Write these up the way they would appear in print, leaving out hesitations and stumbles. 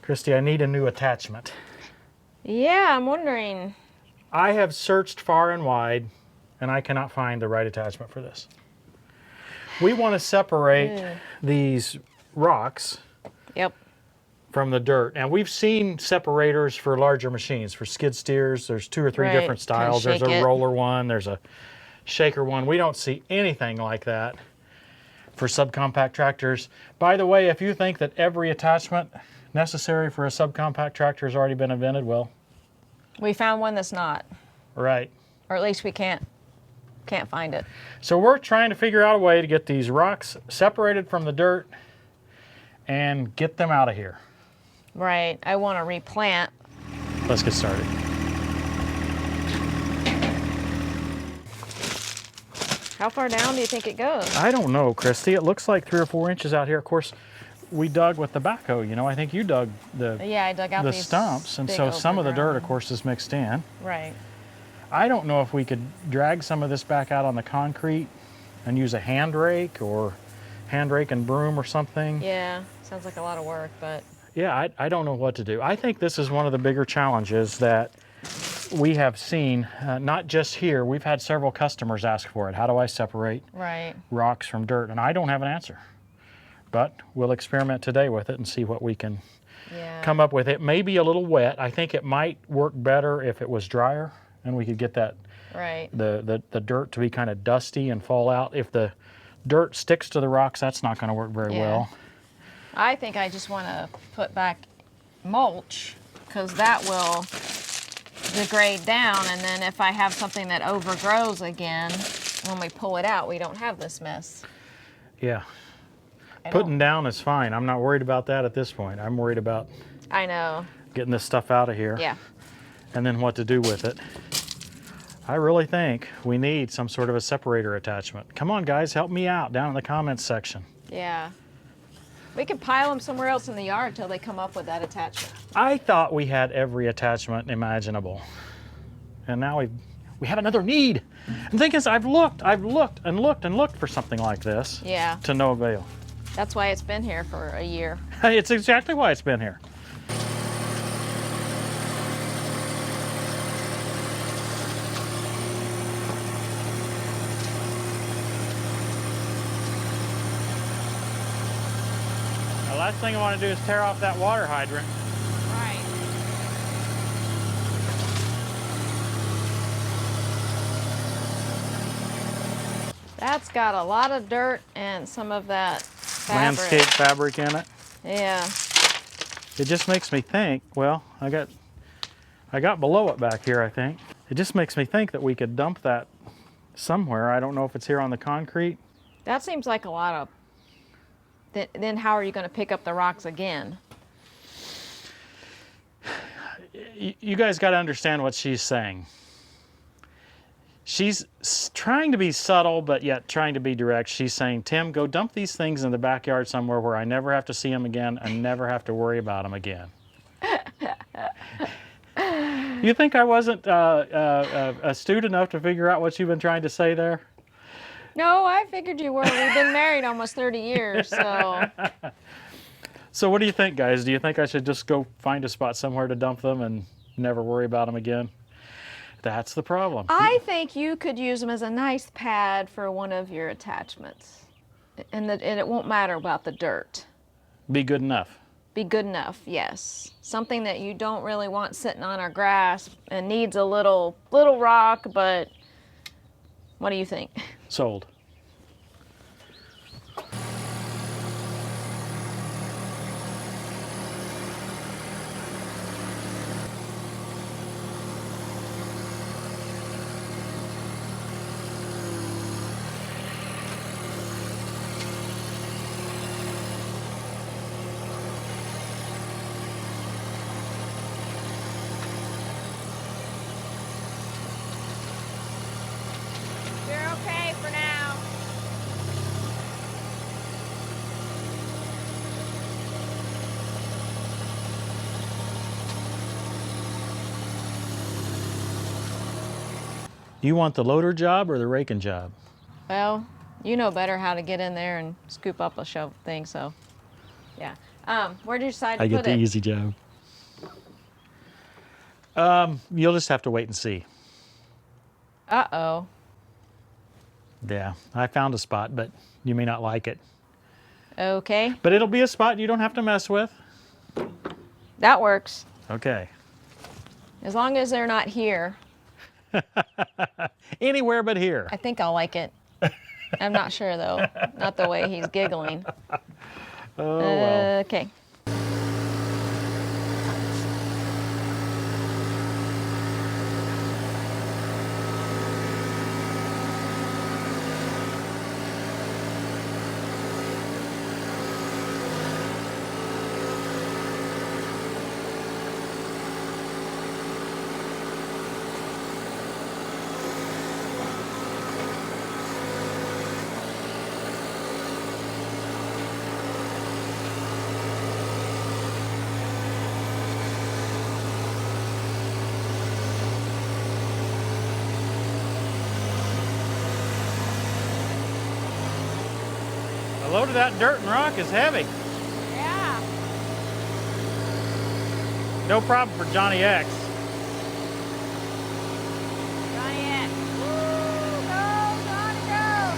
Christy, I need a new attachment. Yeah, I'm wondering. I have searched far and wide, and I cannot find the right attachment for this. We want to separate these rocks from the dirt. And we've seen separators for larger machines, for skid steers. There's 2 or 3 different styles. There's a roller one, there's a shaker one. We don't see anything like that for subcompact tractors. By the way, if you think that every attachment necessary for a subcompact tractor has already been invented, well, we found one that's not. Right. Or at least we can't find it. So we're trying to figure out a way to get these rocks separated from the dirt and get them out of here. Right. I want to replant. Let's get started. How far down do you think it goes? I don't know, Christy. It looks like 3 or 4 inches out here. Of course, we dug with the backhoe. You know, I think you dug I dug out the these stumps, and so some of the dirt, of course, is mixed in. Right. I don't know if we could drag some of this back out on the concrete and use a hand rake or hand rake and broom or something. Yeah, sounds like a lot of work, but... Yeah, I don't know what to do. I think this is one of the bigger challenges that we have seen, not just here. We've had several customers ask for it. How do I separate rocks from dirt? And I don't have an answer. But we'll experiment today with it and see what we can come up with. It may be a little wet. I think it might work better if it was drier and we could get that the dirt to be kind of dusty and fall out. If the dirt sticks to the rocks, that's not going to work very well. I think I just want to put back mulch because that will degrade down, and then if I have something that overgrows again, when we pull it out, we don't have this mess. Yeah. Putting down is fine. I'm not worried about that at this point. I'm worried about getting this stuff out of here. Yeah. And then what to do with it. I really think we need some sort of a separator attachment. Come on, guys, help me out down in the comments section. Yeah. We could pile them somewhere else in the yard until they come up with that attachment. I thought we had every attachment imaginable. And now we have another need. And the thing is, I've looked for something like this. Yeah. To no avail. That's why it's been here for a year. It's exactly why it's been here. The last thing I want to do is tear off that water hydrant. Right. That's got a lot of dirt and some of that fabric. Landscape fabric in it. Yeah. It just makes me think, well, I got below it back here, I think. It just makes me think that we could dump that somewhere. I don't know if it's here on the concrete. That seems like a lot of... Then how are you going to pick up the rocks again? You guys got to understand what she's saying. She's trying to be subtle, but yet trying to be direct. She's saying, Tim, go dump these things in the backyard somewhere where I never have to see them again and never have to worry about them again. You think I wasn't astute enough to figure out what you've been trying to say there? No, I figured you were. We've been married almost 30 years, so... So what do you think, guys? Do you think I should just go find a spot somewhere to dump them and never worry about them again? That's the problem. I think you could use them as a nice pad for one of your attachments. And it won't matter about the dirt. Be good enough. Be good enough, yes. Something that you don't really want sitting on our grass and needs a little rock, but what do you think? Sold. Do you want the loader job or the raking job? Well, you know better how to get in there and scoop up a shovel thing, so yeah. Where did you decide to I put get the it? easy job. You'll just have to wait and see. Uh-oh. Yeah, I found a spot, but you may not like it. Okay, But it'll be a spot you don't have to mess with. that works. Okay. As long as they're not here, Anywhere but here. I think I'll like it. I'm not sure though. Not the way he's giggling. Oh, well. Okay. A load of that dirt and rock is heavy. Yeah. No problem for Johnny X. Johnny X. Woo! Go, Johnny, go!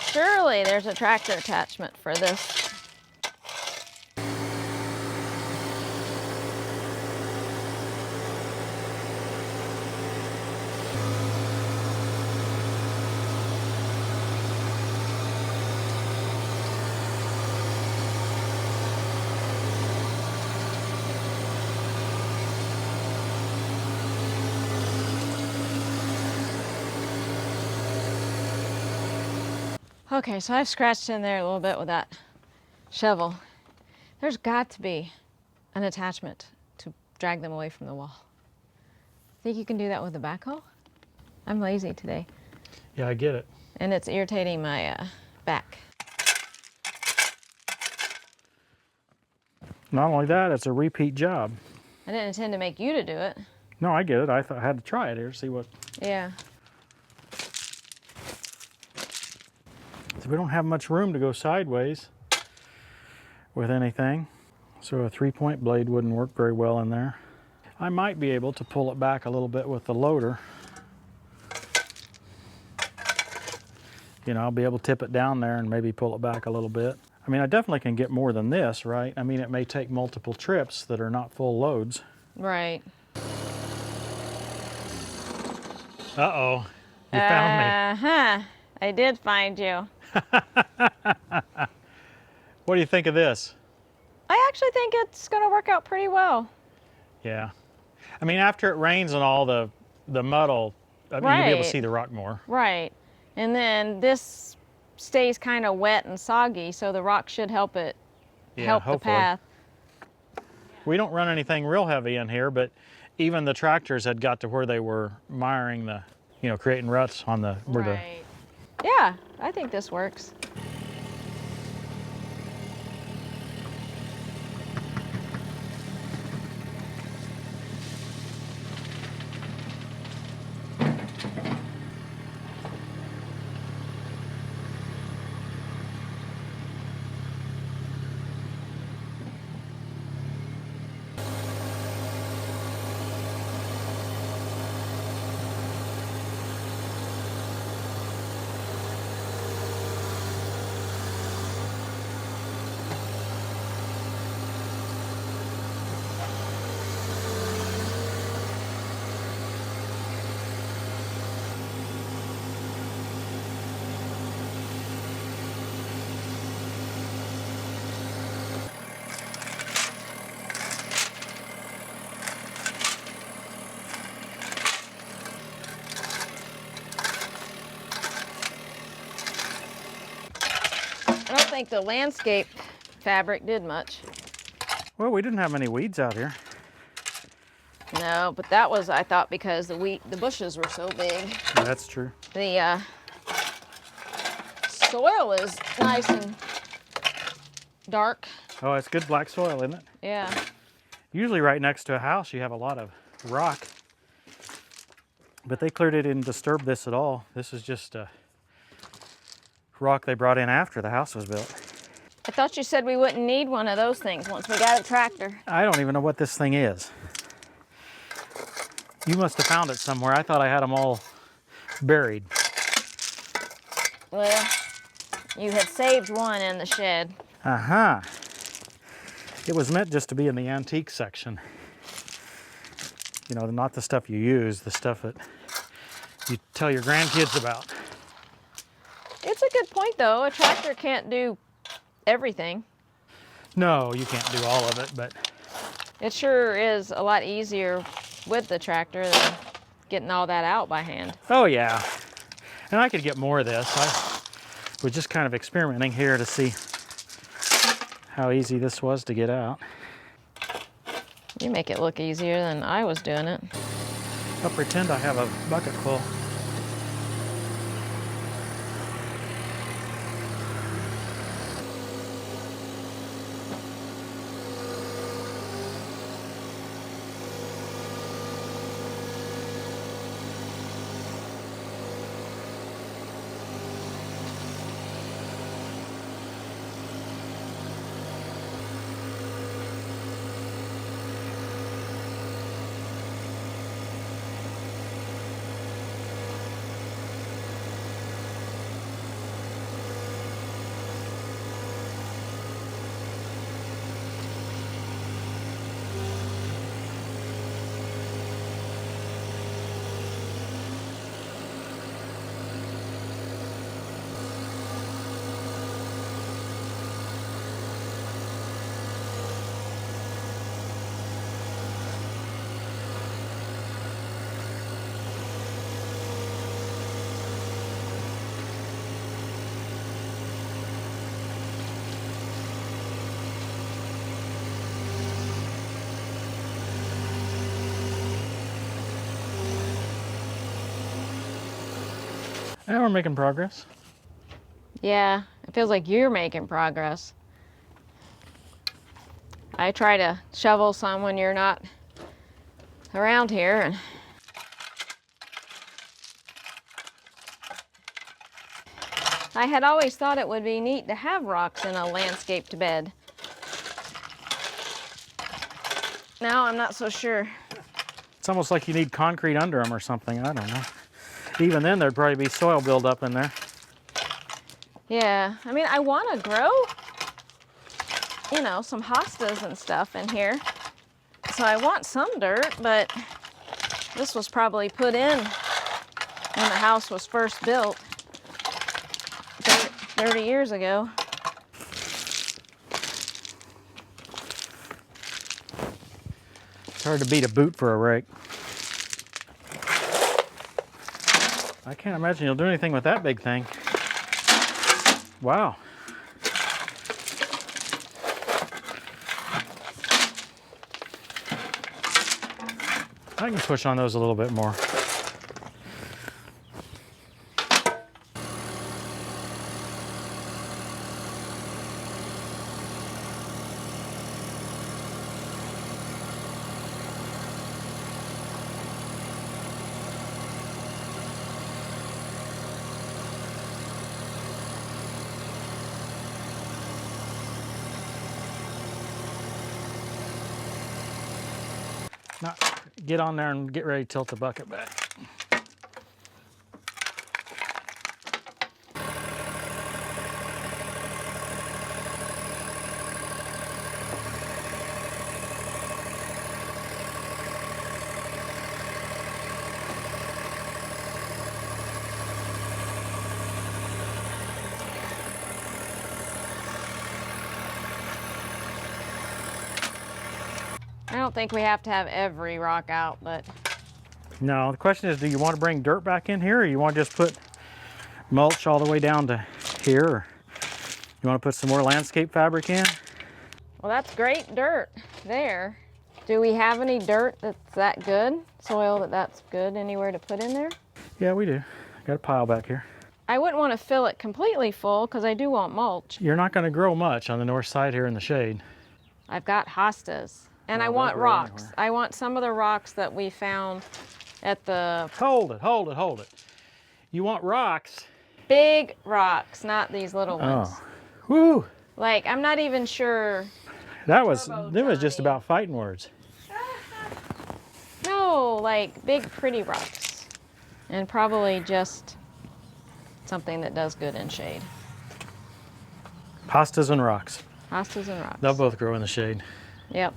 Surely there's a tractor attachment for this. Okay, so I've scratched in there a little bit with that shovel. There's got to be an attachment to drag them away from the wall. Think you can do that with a backhoe? I'm lazy today, Yeah, I get it. and it's irritating my back. Not only that, it's a repeat job. I didn't intend to make you to do it. No, I get it. I thought I had to try it here to see what. Yeah. So we don't have much room to go sideways with anything. So a 3-point blade wouldn't work very well in there. I might be able to pull it back a little bit with the loader. You know, I'll be able to tip it down there and maybe pull it back a little bit. I mean, I definitely can get more than this, right? I mean, it may take multiple trips that are not full loads. Right. Uh-oh, you found me. Uh-huh. I did find you. What do you think of this? I actually think it's going to work out pretty well. Yeah. I mean, after it rains and all the mud will, I mean, you'll be able to Right. see the rock more. Right. And then this stays kind of wet and soggy, so the rock should help it Yeah, help the hopefully. path. We don't run anything real heavy in here, but even the tractors had got to where they were miring the, you know, creating ruts on the, where Right. Yeah, I think this works. I don't think the landscape fabric did much. Well, we didn't have many weeds out here. No, but that was, I thought, because the bushes were so big. That's true. The soil is nice and dark. Oh, it's good black soil, isn't it? Yeah. Usually right next to a house, you have a lot of rock. But they clearly didn't disturb this at all. This is just a rock they brought in after the house was built. I thought you said we wouldn't need one of those things once we got a tractor. I don't even know what this thing is. You must have found it somewhere. I thought I had them all buried. Well, you had saved one in the shed. Uh-huh. It was meant just to be in the antique section. You know, not the stuff you use, the stuff that you tell your grandkids about. It's a good point, though. A tractor can't do everything. No, you can't do all of it, but... It sure is a lot easier with the tractor than getting all that out by hand. Oh, yeah. And I could get more of this. I was just kind of experimenting here to see how easy this was to get out. You make it look easier than I was doing it. I'll pretend I have a bucket full. And we're making progress. Yeah, it feels like you're making progress. I try to shovel some when you're not around here, and I had always thought it would be neat to have rocks in a landscaped bed. Now I'm not so sure. It's almost like you need concrete under them or something. I don't know. Even then, there'd probably be soil buildup in there. Yeah, I mean, I want to grow, you know, some hostas and stuff in here. So I want some dirt, but this was probably put in when the house was first built 30 years ago. It's hard to beat a boot for a rake. I can't imagine you'll do anything with that big thing. Wow. I can push on those a little bit more. Now, get on there and get ready to tilt the bucket back. I don't think we have to have every rock out, but... No, the question is, do you want to bring dirt back in here, or you want to just put mulch all the way down to here? Or you want to put some more landscape fabric in? Well, that's great dirt there. Do we have any dirt that's that good? Soil that's good anywhere to put in there? Yeah, we do. Got a pile back here. I wouldn't want to fill it completely full because I do want mulch. You're not going to grow much on the north side here in the shade. I've got hostas. And No, I want they'll grow rocks. anywhere. I want some of the rocks that we found at the... Hold it. You want rocks. Big rocks, not these little ones. Oh. Woo! Like, I'm not even sure. That was just about fighting words. No, like big pretty rocks. And probably just something that does good in shade. Hostas and rocks. Hostas and rocks. They'll both grow in the shade. Yep.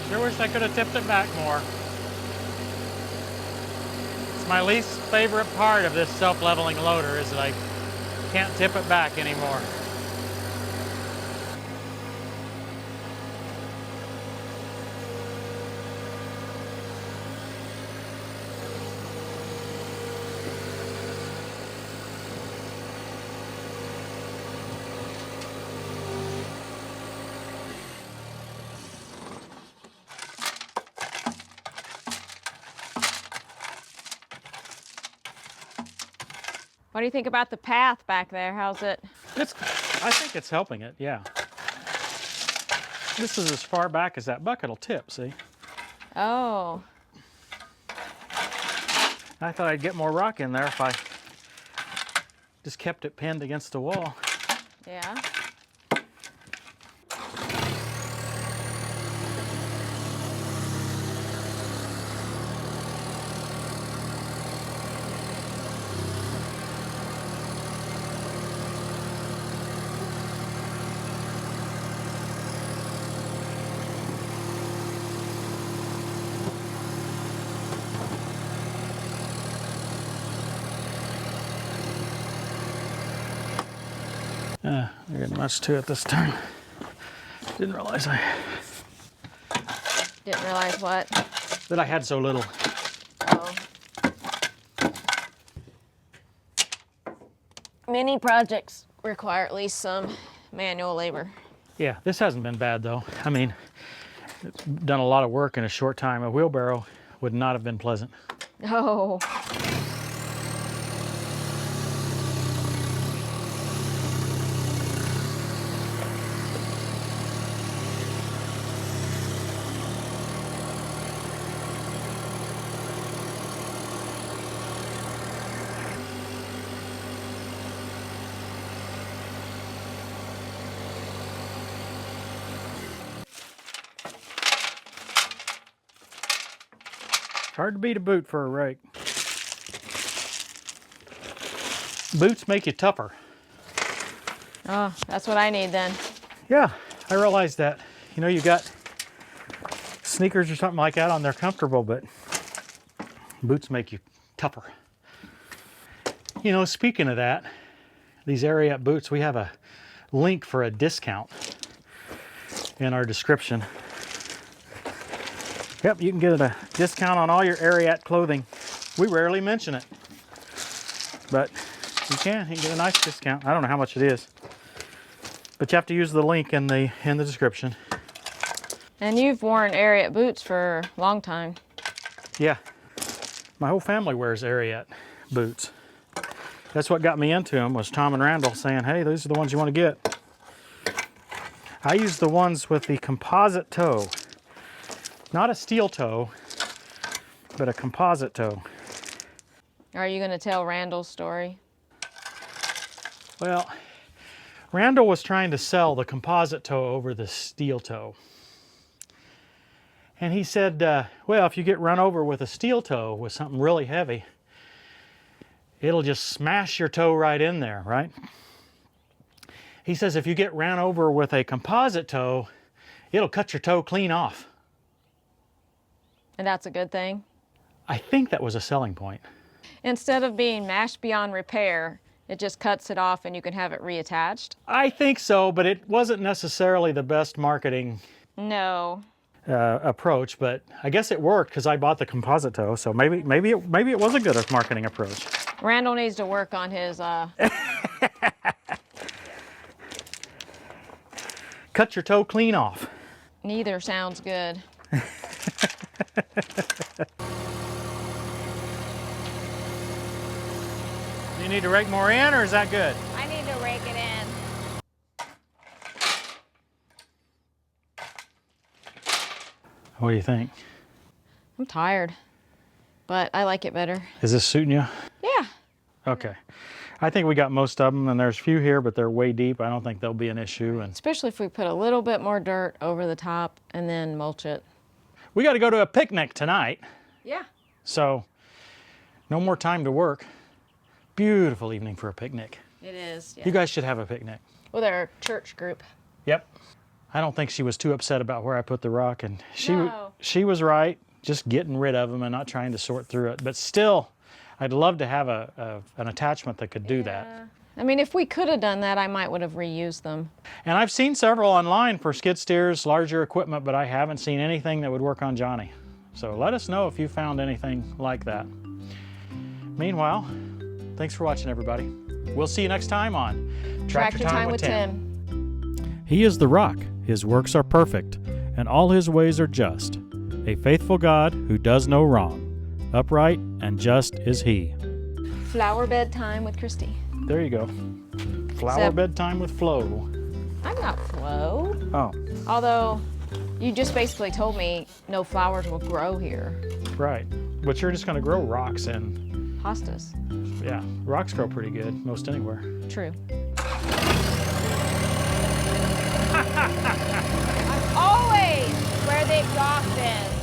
Sure wish I could have tipped it back more. It's my least favorite part of this self-leveling loader is that I can't tip it back anymore. What do you think about the path back there? How's it? I think it's helping it, yeah. This is as far back as that bucket will tip, see? Oh. I thought I'd get more rock in there if I just kept it pinned against the wall. Yeah. There isn't much to it this time. Didn't realize Didn't realize what? that I had so little. Oh. Many projects require at least some manual labor. Yeah, this hasn't been bad though. I mean, it's done a lot of work in a short time. A wheelbarrow would not have been pleasant. Oh. Hard to beat a boot for a rake. Boots make you tougher. Oh, that's what I need then. Yeah, I realized that. You know, you got sneakers or something like that on, they're comfortable, but boots make you tougher. You know, speaking of that, these Ariat boots, we have a link for a discount in our description. Yep, you can get a discount on all your Ariat clothing. We rarely mention it, but you can get a nice discount. I don't know how much it is, but you have to use the link in the description. And you've worn Ariat boots for a long time. Yeah, my whole family wears Ariat boots. That's what got me into them, was Tom and Randall saying, hey, these are the ones you want to get. I use the ones with the composite toe. Not a steel toe, but a composite toe. Are you going to tell Randall's story? Well, Randall was trying to sell the composite toe over the steel toe. And he said, well, if you get run over with a steel toe with something really heavy, it'll just smash your toe right in there, right? He says if you get ran over with a composite toe, it'll cut your toe clean off. And that's a good thing? I think that was a selling point. Instead of being mashed beyond repair, it just cuts it off and you can have it reattached? I think so, but it wasn't necessarily the best marketing. No. approach, but I guess it worked because I bought the composite toe, so maybe it was a good marketing approach. Randall needs to work on his Cut your toe clean off. Neither sounds good. You need to rake more in, or is that good? I need to rake it in. What do you think? I'm tired, but I like it better. Is this suiting you? Yeah. Okay. I think we got most of them, and there's a few here, but they're way deep. I don't think they'll be an issue. And especially if we put a little bit more dirt over the top and then mulch it. we got to go to a picnic tonight. Yeah. So no more time to work. Beautiful evening for a picnic. It is. Yeah. You guys should have a picnic. With our church group. Yep. I don't think she was too upset about where I put the rock, and No. she was right, just getting rid of them and not trying to sort through it. But still, I'd love to have an attachment that could do that. I mean, if we could have done that, I might would have reused them. And I've seen several online for skid steers, larger equipment, but I haven't seen anything that would work on Johnny. So let us know if you found anything like that. Meanwhile, thanks for watching, everybody. We'll see you next time on Tractor Time with Tim. He is the rock, his works are perfect, and all his ways are just. A faithful God who does no wrong. Upright and just is he. Flower bed time with Christy. There you go. Flower bedtime with Flo. I'm not Flo. Oh, Although, you just basically told me no flowers will grow here. right. But you're just going to grow rocks, and Hostas. yeah, rocks grow pretty good most anywhere. True. I'm always where the exhaust is.